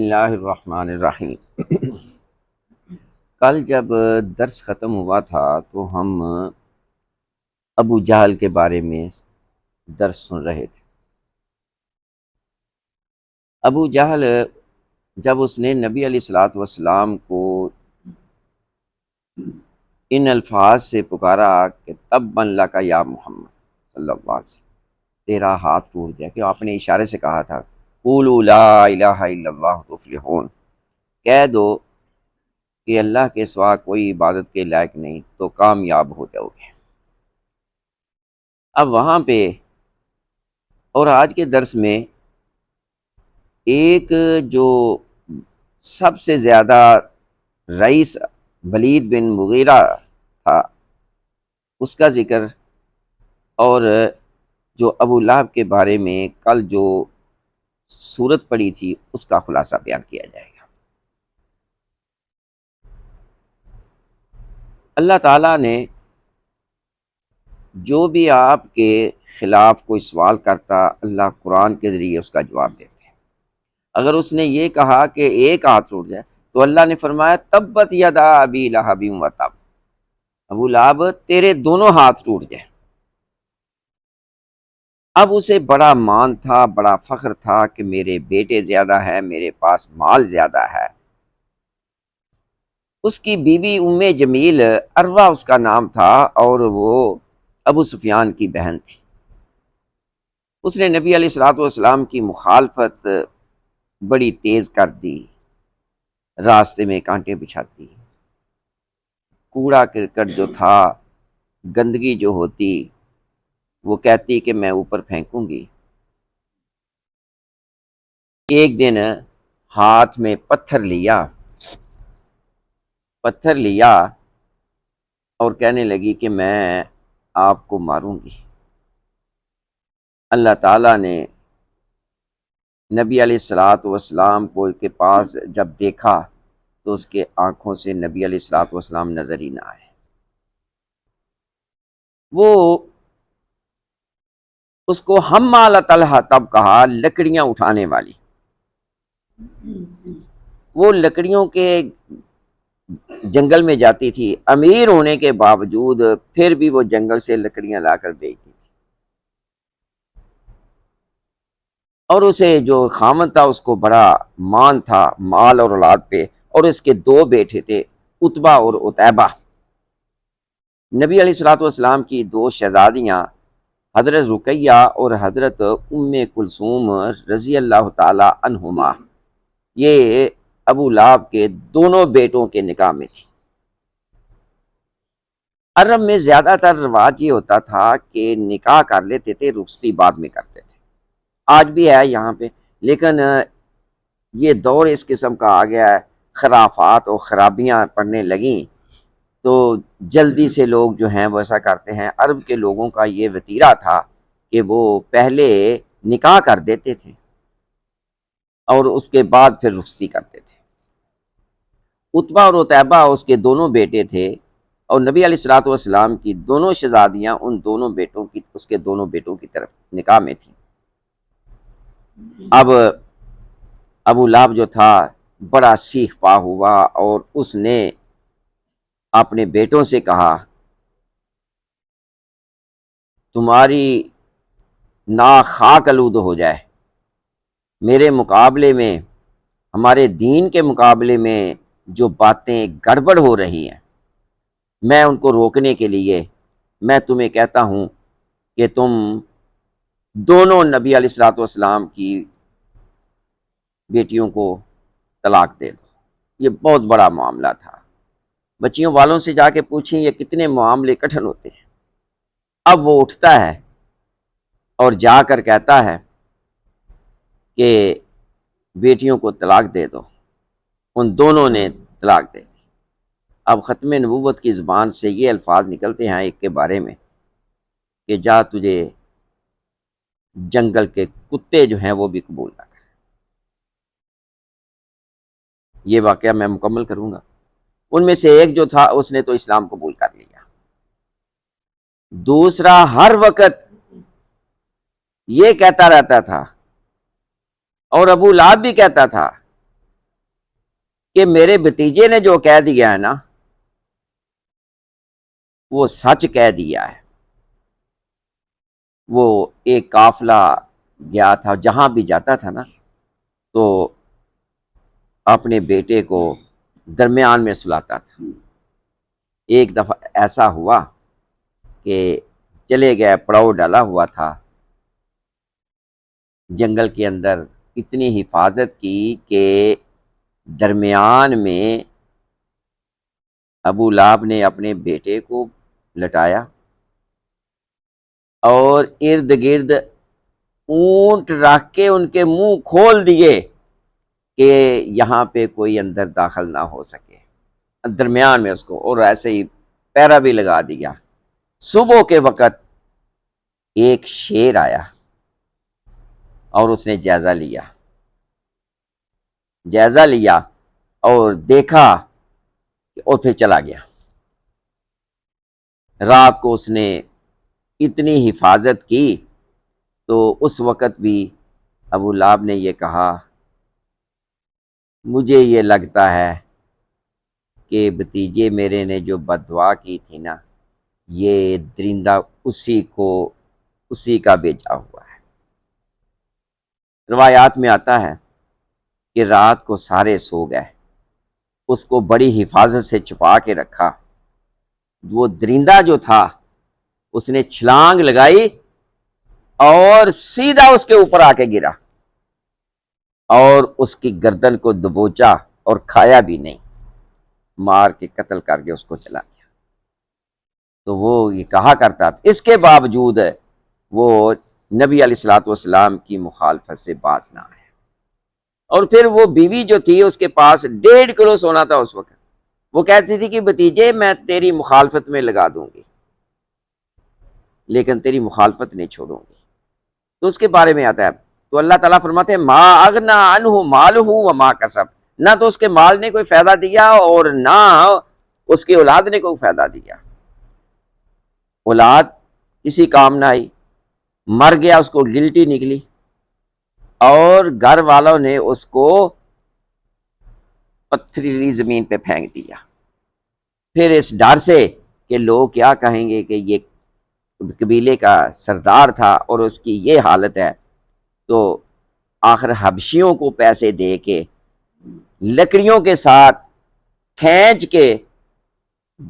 بسم اللہ الرحمن الرحیم۔ کل جب درس ختم ہوا تھا تو ہم ابو جہل کے بارے میں درس سن رہے تھے۔ ابو جہل جب اس نے نبی علیہ الصلوۃ والسلام کو ان الفاظ سے پکارا کہ تبا لک یا محمد صلی اللہ علیہ وسلم، تیرا ہاتھ ٹوٹ جائے، کہ آپ نے اشارے سے کہا تھا قولوا لا الہ الا اللہ تفلحون، کہہ دو کہ اللہ کے سوا کوئی عبادت کے لائق نہیں تو کامیاب ہو جاؤ گے۔ اب وہاں پہ اور آج کے درس میں ایک جو سب سے زیادہ رئیس ولید بن مغیرہ تھا اس کا ذکر، اور جو ابو لہب کے بارے میں کل جو صورت پڑی تھی اس کا خلاصہ بیان کیا جائے گا۔ اللہ تعالیٰ نے جو بھی آپ کے خلاف کوئی سوال کرتا، اللہ قرآن کے ذریعے اس کا جواب دیتے۔ اگر اس نے یہ کہا کہ ایک ہاتھ ٹوٹ جائے تو اللہ نے فرمایا تبت یدا ابی لہب وتب، ابو لہب تیرے دونوں ہاتھ ٹوٹ جائیں۔ اب اسے بڑا مان تھا، بڑا فخر تھا کہ میرے بیٹے زیادہ ہیں، میرے پاس مال زیادہ ہے۔ اس کی بیوی ام جمیل، عروہ اس کا نام تھا، اور وہ ابو سفیان کی بہن تھی۔ اس نے نبی علیہ الصلوۃ والسلام کی مخالفت بڑی تیز کر دی، راستے میں کانٹے بچھاتی، کوڑا کرکٹ جو تھا، گندگی جو ہوتی وہ کہتی کہ میں اوپر پھینکوں گی۔ ایک دن ہاتھ میں پتھر لیا اور کہنے لگی کہ میں آپ کو ماروں گی۔ اللہ تعالیٰ نے نبی علیہ الصلوۃ والسلام کو کے پاس جب دیکھا تو اس کے آنکھوں سے نبی علیہ الصلوۃ والسلام نظر ہی نہ آئے۔ وہ اس کو حمالۃ الحطب کہا، لکڑیاں اٹھانے والی۔ وہ لکڑیوں کے جنگل میں جاتی تھی، امیر ہونے کے باوجود پھر بھی وہ جنگل سے لکڑیاں لا کر بیچتی تھی، اور اسے جو خامن تھا اس کو بڑا مان تھا مال اور اولاد پہ، اور اس کے دو بیٹے تھے عتبہ اور عتیبہ۔ نبی علیہ الصلوۃ والسلام کی دو شہزادیاں حضرت رقیہ اور حضرت ام کلثوم رضی اللہ تعالی عنہما، یہ ابو لہب کے دونوں بیٹوں کے نکاح میں تھی۔ عرب میں زیادہ تر رواج یہ ہوتا تھا کہ نکاح کر لیتے تھے، رخصتی بعد میں کرتے تھے، آج بھی ہے یہاں پہ، لیکن یہ دور اس قسم کا آ گیا ہے، خرافات اور خرابیاں پڑنے لگیں تو جلدی سے لوگ جو ہیں وہ ایسا کرتے ہیں۔ عرب کے لوگوں کا یہ وتیرہ تھا کہ وہ پہلے نکاح کر دیتے تھے اور اس کے بعد پھر رخصتی کرتے تھے۔ عتبہ اور عتیبہ اس کے دونوں بیٹے تھے، اور نبی علیہ الصلوۃ والسلام کی دونوں شہزادیاں ان دونوں بیٹوں کی، اس کے دونوں بیٹوں کی طرف نکاح میں تھیں۔ اب ابو لہب جو تھا بڑا سیخ پا ہوا، اور اس نے اپنے بیٹوں سے کہا تمہاری ناک خاک آلود ہو جائے، میرے مقابلے میں، ہمارے دین کے مقابلے میں جو باتیں گڑبڑ ہو رہی ہیں، میں ان کو روکنے کے لیے میں تمہیں کہتا ہوں کہ تم دونوں نبی علیہ الصلوۃ والسلام کی بیٹیوں کو طلاق دے دو۔ یہ بہت بڑا معاملہ تھا، بچیوں والوں سے جا کے پوچھیں یہ کتنے معاملے کٹھن ہوتے ہیں۔ اب وہ اٹھتا ہے اور جا کر کہتا ہے کہ بیٹیوں کو طلاق دے دو، ان دونوں نے طلاق دے دی۔ اب ختم نبوت کی زبان سے یہ الفاظ نکلتے ہیں ایک کے بارے میں کہ جا تجھے جنگل کے کتے جو ہیں وہ بھی قبول نہ کریں۔ یہ واقعہ میں مکمل کروں گا۔ ان میں سے ایک جو تھا اس نے تو اسلام قبول کر لیا، دوسرا ہر وقت یہ کہتا رہتا تھا، اور ابو لہب بھی کہتا تھا کہ میرے بھتیجے نے جو کہہ دیا ہے نا وہ سچ کہہ دیا ہے۔ وہ ایک قافلہ گیا تھا، جہاں بھی جاتا تھا نا تو اپنے بیٹے کو درمیان میں سلاتا تھا۔ ایک دفعہ ایسا ہوا کہ چلے گئے، پڑاؤ ڈالا ہوا تھا جنگل کے اندر، اتنی حفاظت کی کہ درمیان میں ابو لہب نے اپنے بیٹے کو لٹایا اور ارد گرد اونٹ رکھ کے ان کے منہ کھول دیے کہ یہاں پہ کوئی اندر داخل نہ ہو سکے، درمیان میں اس کو، اور ایسے ہی پیرا بھی لگا دیا۔ صبح کے وقت ایک شیر آیا اور اس نے جائزہ لیا اور دیکھا اور پھر چلا گیا۔ رات کو اس نے اتنی حفاظت کی تو اس وقت بھی ابو لہب نے یہ کہا مجھے یہ لگتا ہے کہ بھتیجے میرے نے جو بد دعا کی تھی نا یہ درندہ اسی کا بھیجا ہوا ہے۔ روایات میں آتا ہے کہ رات کو سارے سو گئے، اس کو بڑی حفاظت سے چھپا کے رکھا۔ وہ درندہ جو تھا اس نے چھلانگ لگائی اور سیدھا اس کے اوپر آ کے گرا اور اس کی گردن کو دبوچا اور کھایا بھی نہیں، مار کے قتل کر کے اس کو چلا گیا۔ تو وہ یہ کہا کرتا، اس کے باوجود وہ نبی علیہ الصلوۃ والسلام کی مخالفت سے باز نہ آیا۔ اور پھر وہ بیوی جو تھی اس کے پاس 1.5 کلو سونا تھا اس وقت، وہ کہتی تھی کہ بھتیجے میں تیری مخالفت میں لگا دوں گی لیکن تیری مخالفت نہیں چھوڑوں گی۔ تو اس کے بارے میں آتا ہے تو اللہ تعالیٰ فرماتے ہیں ما اغنا عنہ مالہ وما کسب، نہ تو اس کے مال نے کوئی فائدہ دیا اور نہ اس کی اولاد نے کوئی فائدہ دیا۔ اولاد کسی کام نہ آئی، مر گیا، اس کو گلٹی نکلی اور گھر والوں نے اس کو پتھریلی زمین پہ پھینک دیا، پھر اس ڈر سے کہ لوگ کیا کہیں گے کہ یہ قبیلے کا سردار تھا اور اس کی یہ حالت ہے، تو آخر حبشیوں کو پیسے دے کے لکڑیوں کے ساتھ کھینچ کے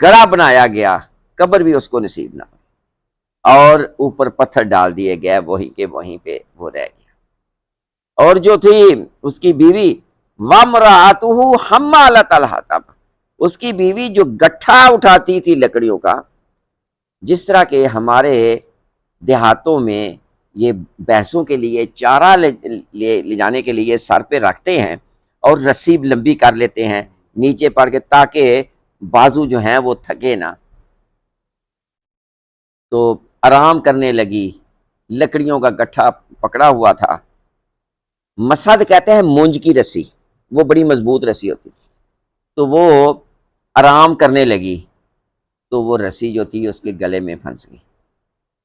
گڑھا بنایا گیا، قبر بھی اس کو نصیب نہ ہوئی اور اوپر پتھر ڈال دیے گئے، وہیں کے وہیں پہ وہ رہ گیا۔ اور جو تھی اس کی بیوی وَامْرَأَتُهُ حَمَّالَةَ الْحَطَبِ، اس کی بیوی جو گٹھا اٹھاتی تھی لکڑیوں کا، جس طرح کہ ہمارے دیہاتوں میں یہ بھینسوں کے لیے چارہ لے جانے کے لیے سر پہ رکھتے ہیں اور رسی لمبی کر لیتے ہیں نیچے پڑ کے تاکہ بازو جو ہیں وہ تھکے نہ، تو آرام کرنے لگی، لکڑیوں کا گٹھا پکڑا ہوا تھا۔ مسد کہتے ہیں مونج کی رسی، وہ بڑی مضبوط رسی ہوتی تھی، تو وہ آرام کرنے لگی تو وہ رسی جو تھی اس کے گلے میں پھنس گئی۔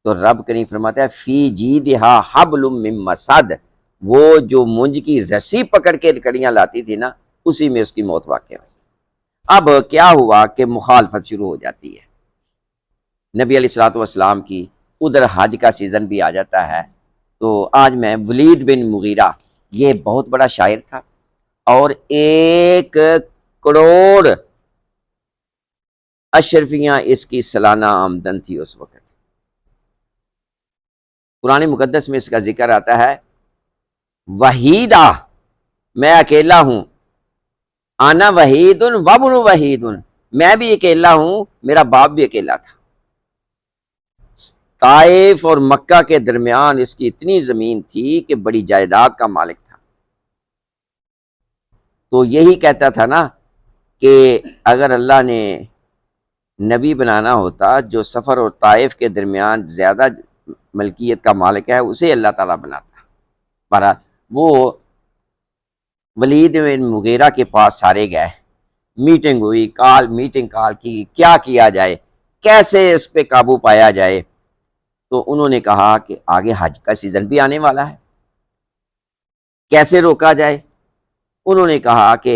تو رب کریم فرماتا ہے فی جیدہا حبل من مسد، وہ جو مونج کی رسی پکڑ کے لکڑیاں لاتی تھی نا اسی میں اس کی موت واقع ہوئی۔ اب کیا ہوا کہ مخالفت شروع ہو جاتی ہے نبی علیہ الصلوۃ والسلام کی، ادھر حج کا سیزن بھی آ جاتا ہے۔ تو آج میں ولید بن مغیرہ، یہ بہت بڑا شاعر تھا اور 1 کروڑ اشرفیاں اس کی سالانہ آمدن تھی اس وقت۔ قرآن مقدس میں اس کا ذکر آتا ہے وحیدہ، میں اکیلا ہوں، انا وحید وابن وحید، میں بھی اکیلا ہوں، میرا باپ بھی اکیلا تھا۔ طائف اور مکہ کے درمیان اس کی اتنی زمین تھی کہ بڑی جائیداد کا مالک تھا۔ تو یہی کہتا تھا نا کہ اگر اللہ نے نبی بنانا ہوتا، جو سفر اور طائف کے درمیان زیادہ ملکیت کا مالک ہے اسے اللہ تعالیٰ بناتا۔ پر وہ ولید بن مغیرہ کے پاس سارے گئے، میٹنگ ہوئی، میٹنگ کال کی، کیا کیا جائے، کیسے اس پہ قابو پایا جائے۔ تو انہوں نے کہا کہ آگے حج کا سیزن بھی آنے والا ہے، کیسے روکا جائے۔ انہوں نے کہا کہ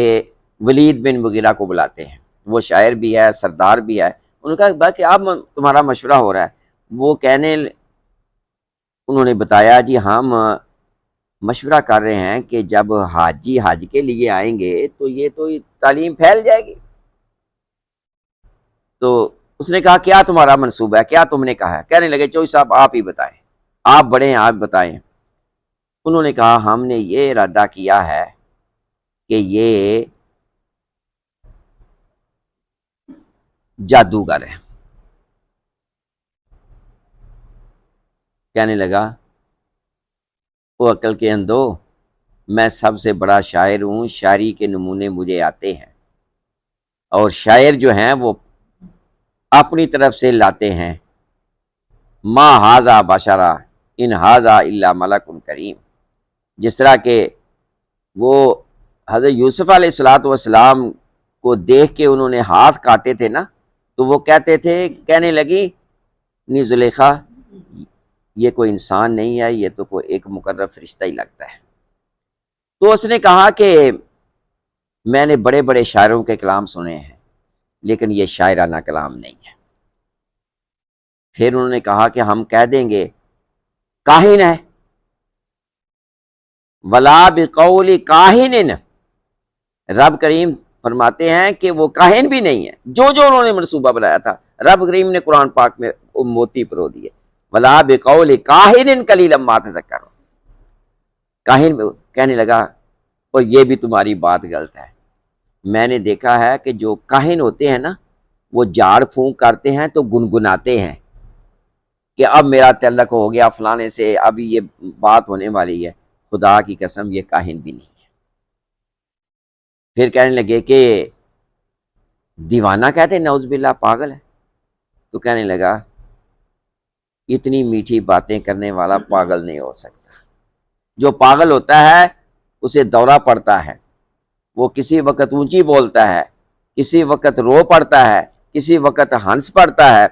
ولید بن مغیرہ کو بلاتے ہیں، وہ شاعر بھی ہے، سردار بھی ہے۔ انہوں نے کہا باقی آپ تمہارا مشورہ ہو رہا ہے؟ وہ انہوں نے بتایا جی ہم مشورہ کر رہے ہیں کہ جب حاجی حج کے لیے آئیں گے تو یہ تو تعلیم پھیل جائے گی۔ تو اس نے کہا کیا تمہارا منصوبہ ہے، کیا تم نے کہا ہے؟ کہنے لگے چوہدری صاحب آپ ہی بتائیں، آپ بڑے ہیں، آپ بتائیں۔ انہوں نے کہا ہم نے یہ ارادہ کیا ہے کہ یہ جادوگر ہے۔ کہنے لگا وہ عقل کے اندھو، میں سب سے بڑا شاعر ہوں، شاعری کے نمونے مجھے آتے ہیں، اور شاعر جو ہیں وہ اپنی طرف سے لاتے ہیں ما ھذا بشرا ان ھذا الا ملک کریم۔ جس طرح کہ وہ حضرت یوسف علیہ الصلوۃ والسلام کو دیکھ کے انہوں نے ہاتھ کاٹے تھے نا، تو وہ کہنے لگی نی زلیخا یہ کوئی انسان نہیں ہے، یہ تو کوئی ایک مقرب فرشتہ ہی لگتا ہے۔ تو اس نے کہا کہ میں نے بڑے بڑے شاعروں کے کلام سنے ہیں لیکن یہ شاعرانہ کلام نہیں ہے۔ پھر انہوں نے کہا کہ ہم کہہ دیں گے کاہن ہے، ولا بقول کاہن، رب کریم فرماتے ہیں کہ وہ کاہن بھی نہیں ہے۔ جو انہوں نے منصوبہ بنایا تھا رب کریم نے قرآن پاک میں موتی پرو دیے، ولا بقول کاہن قلیلا ما تذکرون۔ کاہن کہنے لگا اور یہ بھی تمہاری بات غلط ہے، میں نے دیکھا ہے کہ جو کاہن ہوتے ہیں نا وہ جھاڑ پھونک کرتے ہیں تو گنگناتے ہیں کہ اب میرا تعلق ہو گیا فلانے سے، اب یہ بات ہونے والی ہے۔ خدا کی قسم یہ کاہن بھی نہیں ہے۔ پھر کہنے لگے کہ دیوانہ کہتے ہیں، نعوذ باللہ پاگل ہے۔ تو کہنے لگا اتنی میٹھی باتیں کرنے والا پاگل نہیں ہو سکتا۔ جو پاگل ہوتا ہے اسے دورہ پڑتا ہے، وہ کسی وقت اونچی بولتا ہے، کسی وقت رو پڑتا ہے، کسی وقت ہنس پڑتا ہے،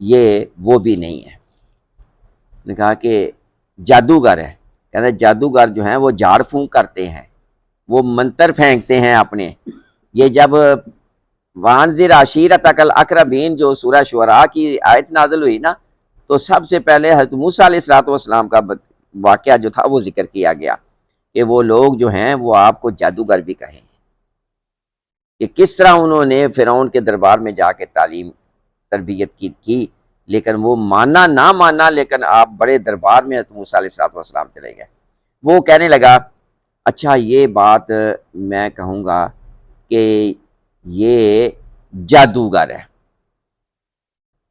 یہ وہ بھی نہیں ہے۔ نے کہا کہ جادوگر ہے، کہتا ہے جادوگر جو ہیں وہ جھاڑ پھونک کرتے ہیں، وہ منتر پھینکتے ہیں اپنے۔ یہ جب وانذر عشیرتک الاقربین جو سورہ شعراء کی آیت نازل ہوئی نا، تو سب سے پہلے حضرت موسیٰ علیہ السلام کا واقعہ جو تھا وہ ذکر کیا گیا کہ وہ لوگ جو ہیں وہ آپ کو جادوگر بھی کہیں گے، کہ کس طرح انہوں نے فرعون کے دربار میں جا کے تعلیم تربیت کی لیکن وہ ماننا نہ ماننا، لیکن آپ بڑے دربار میں حضرت موسیٰ علیہ السلام چلے گئے۔ وہ کہنے لگا اچھا یہ بات میں کہوں گا کہ یہ جادوگر ہے،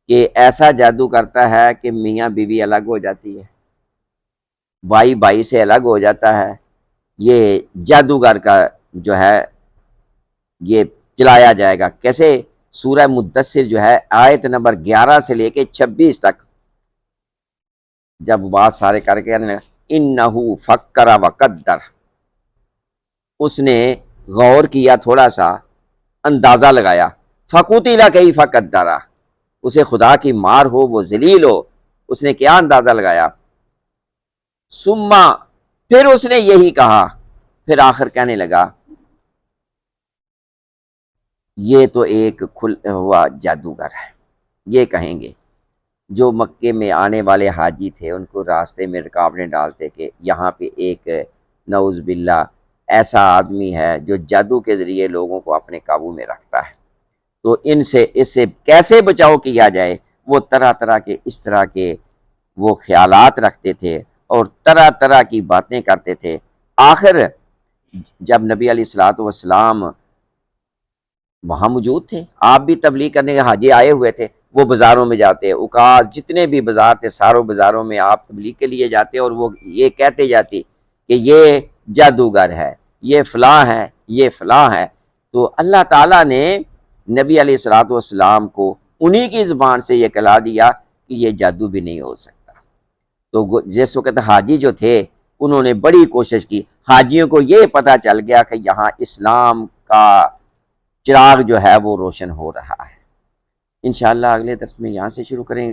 کہ ایسا جادو کرتا ہے کہ میاں بیوی الگ ہو جاتی ہے، بھائی بھائی سے الگ ہو جاتا ہے۔ یہ جادوگر کا جو ہے یہ چلایا جائے گا کیسے؟ سورہ مدثر جو ہے آیت نمبر 11 سے لے کے 26 تک جب بات سارے کر کے انہو فکر وقدر، اس نے غور کیا، تھوڑا سا اندازہ لگایا، فقتل کیف قدر، اسے خدا کی مار ہو، وہ ذلیل ہو، اس نے کیا اندازہ لگایا؟ ثم، پھر اس نے یہی کہا، پھر آخر کہنے لگا یہ تو ایک کھلا ہوا جادوگر ہے۔ یہ کہیں گے جو مکے میں آنے والے حاجی تھے ان کو راستے میں رکاوٹیں ڈالتے کہ یہاں پہ ایک نعوذ باللہ ایسا آدمی ہے جو جادو کے ذریعے لوگوں کو اپنے قابو میں رکھتا ہے، تو اس سے کیسے بچاؤ کیا جائے؟ وہ طرح طرح کے اس طرح کے وہ خیالات رکھتے تھے اور طرح طرح کی باتیں کرتے تھے۔ آخر جب نبی علیہ الصلوۃ والسلام وہاں موجود تھے، آپ بھی تبلیغ کرنے کے حاجی آئے ہوئے تھے، وہ بازاروں میں جاتے، اوقات جتنے بھی بازار تھے ساروں بازاروں میں آپ تبلیغ کے لیے جاتے اور وہ یہ کہتے جاتے کہ یہ جادوگر ہے، یہ فلاں ہے، یہ فلاں ہے۔ تو اللہ تعالیٰ نے نبی علیہ الصلوۃ والسلام کو انہی کی زبان سے یہ کہلا دیا کہ یہ جادو بھی نہیں ہو سکتا۔ تو جس وقت حاجی جو تھے انہوں نے بڑی کوشش کی، حاجیوں کو یہ پتہ چل گیا کہ یہاں اسلام کا چراغ جو ہے وہ روشن ہو رہا ہے۔ انشاءاللہ اگلے درس میں یہاں سے شروع کریں گے۔